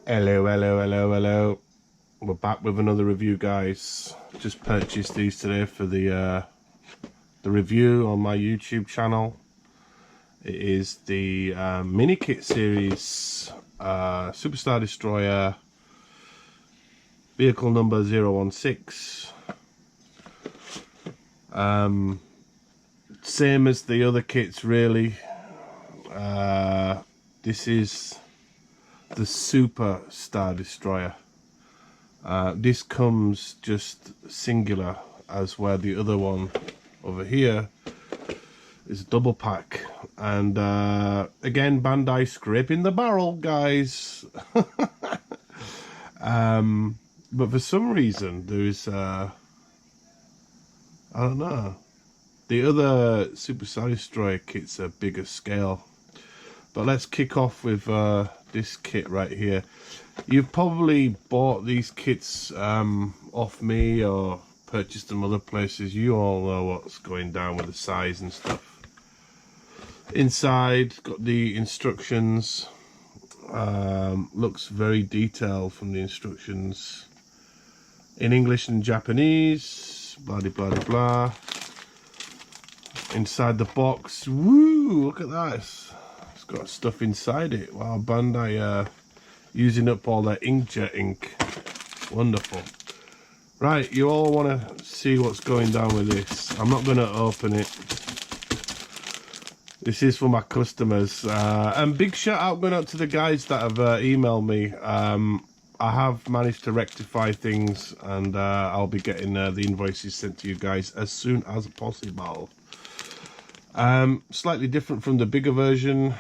Hello, hello, hello, hello. We're back with another review, guys. Just purchased these today for the review on my YouTube channel. It is the mini kit series, Superstar Destroyer, vehicle number 016. Same as the other kits, really. This is the Super Star Destroyer. This comes just singular, as where the other one over here is a double pack. And again, Bandai scraping the barrel, guys. But for some reason there is I don't know, the other Super Star Destroyer kit's a bigger scale. But let's kick off with this kit right here. You've probably bought these kits off me or purchased them other places. You all know what's going down with the size and stuff. Inside, got the instructions. Looks very detailed from the instructions. In English and Japanese. Blah, blah, blah, blah. Inside the box. Woo! Look at that. It's got stuff inside it. Wow, Bandai using up all their inkjet ink. Wonderful. Right, you all want to see what's going down with this. I'm not going to open it. This is for my customers. And big shout out going out to the guys that have emailed me. I have managed to rectify things, and I'll be getting the invoices sent to you guys as soon as possible. Slightly different from the bigger version,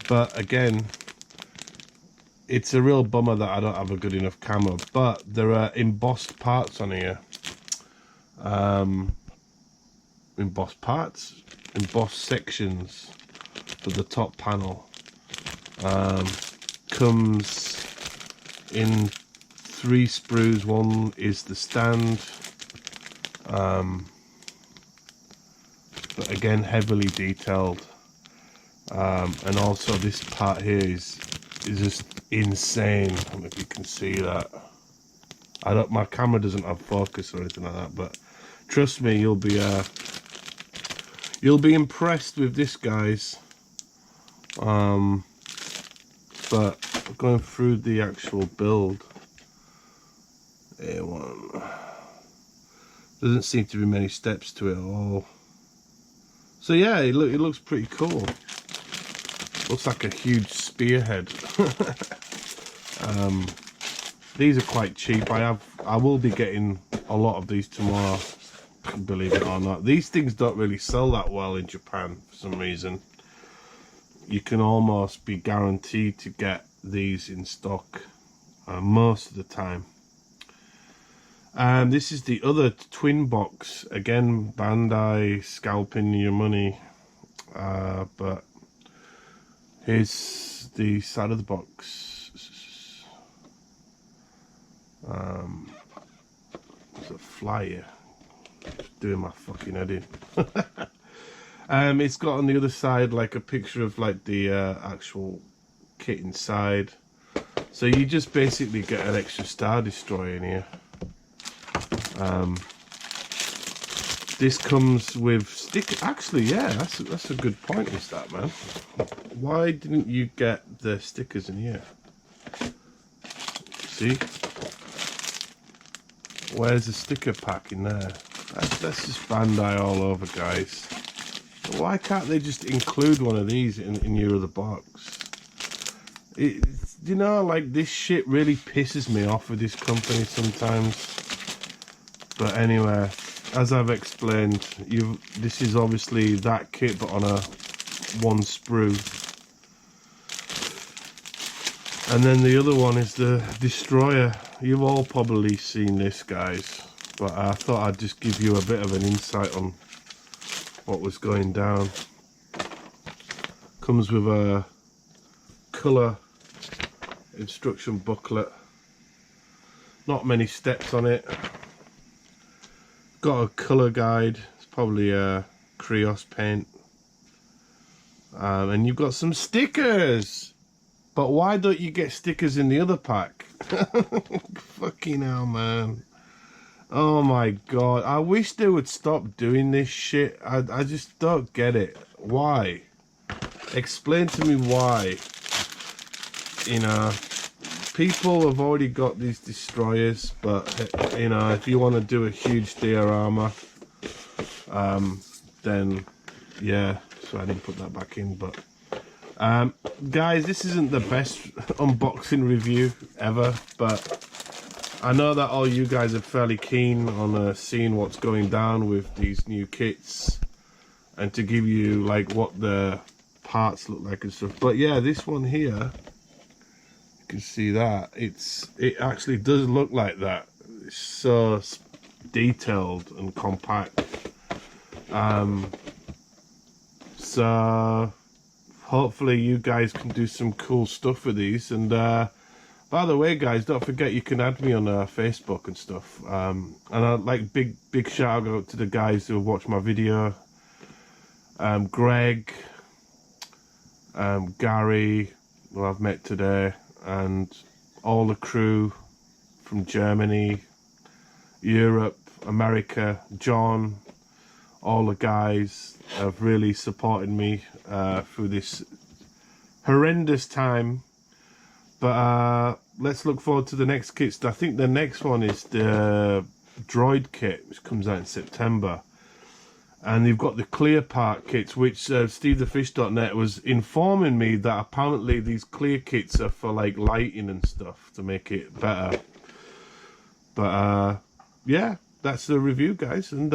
but again, it's a real bummer that I don't have a good enough camera. But there are embossed parts on here, embossed sections for the top panel. Comes in 3 sprues. One is the stand. But again, heavily detailed, and also this part here is just insane. I don't know if you can see that. My camera doesn't have focus or anything like that, but trust me, you'll be impressed with this, guys. But going through the actual build, doesn't seem to be many steps to it at all. So yeah, it looks pretty cool. Looks like a huge spearhead. These are quite cheap. I will be getting a lot of these tomorrow, believe it or not. These things don't really sell that well in Japan for some reason. You can almost be guaranteed to get these in stock most of the time. This is the other twin box. Again, Bandai scalping your money. But here's the side of the box. There's a fly here. Doing my fucking head in. It's got on the other side like a picture of like the actual kit inside. So you just basically get an extra Star Destroyer in here. This comes with stick. Actually, yeah, that's a good point. Is that, man? Why didn't you get the stickers in here? See, where's the sticker pack in there? That's just Bandai all over, guys. Why can't they just include one of these in your other box? You know, like, this shit really pisses me off with this company sometimes. But anyway, as I've explained, this is obviously that kit, but on a 1 sprue. And then the other one is the Destroyer. You've all probably seen this, guys, but I thought I'd just give you a bit of an insight on what was going down. Comes with a colour instruction booklet. Not many steps on it. Got a colour guide. It's probably a Creos paint. And you've got some stickers. But why don't you get stickers in the other pack? Fucking hell, man. Oh my god. I wish they would stop doing this shit. I just don't get it. Why? Explain to me why. You know, people have already got these destroyers, but you know, if you want to do a huge diorama, then yeah, so I didn't put that back in. But guys, this isn't the best unboxing review ever, but I know that all you guys are fairly keen on seeing what's going down with these new kits and to give you like what the parts look like and stuff. But yeah, this one here, you can see that it actually does look like that. It's so detailed and compact. So hopefully you guys can do some cool stuff with these. And by the way, guys, don't forget you can add me on Facebook and stuff. And I'd like big shout out to the guys who have watched my video. Greg, Gary, who I've met today, and all the crew from Germany, Europe, America, John, all the guys have really supported me through this horrendous time. But let's look forward to the next kits. I think the next one is the Droid kit, which comes out in September. And you've got the clear part kits, which SteveTheFish.net was informing me that apparently these clear kits are for like lighting and stuff to make it better. But yeah, that's the review, guys, and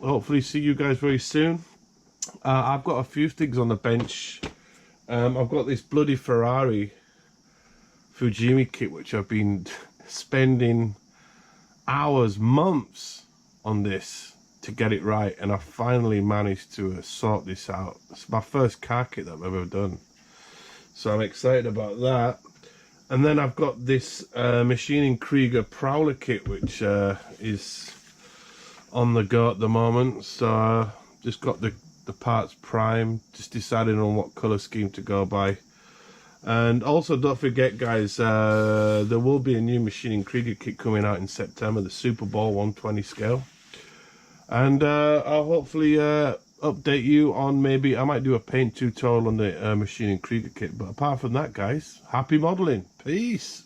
hopefully see you guys very soon. I've got a few things on the bench. I've got this bloody Ferrari Fujimi kit, which I've been spending hours, months on this to get it right, and I finally managed to sort this out. It's my first car kit that I've ever done, so I'm excited about that. And then I've got this Machining Krieger Prowler kit, which is on the go at the moment. So just got the parts primed, just deciding on what color scheme to go by. And also don't forget, guys, there will be a new Machining Krieger kit coming out in September, the Super Bowl 120 scale. And I'll hopefully update you on, maybe I might do a paint tutorial on the Machining Krieger kit. But apart from that, guys, happy modeling. Peace.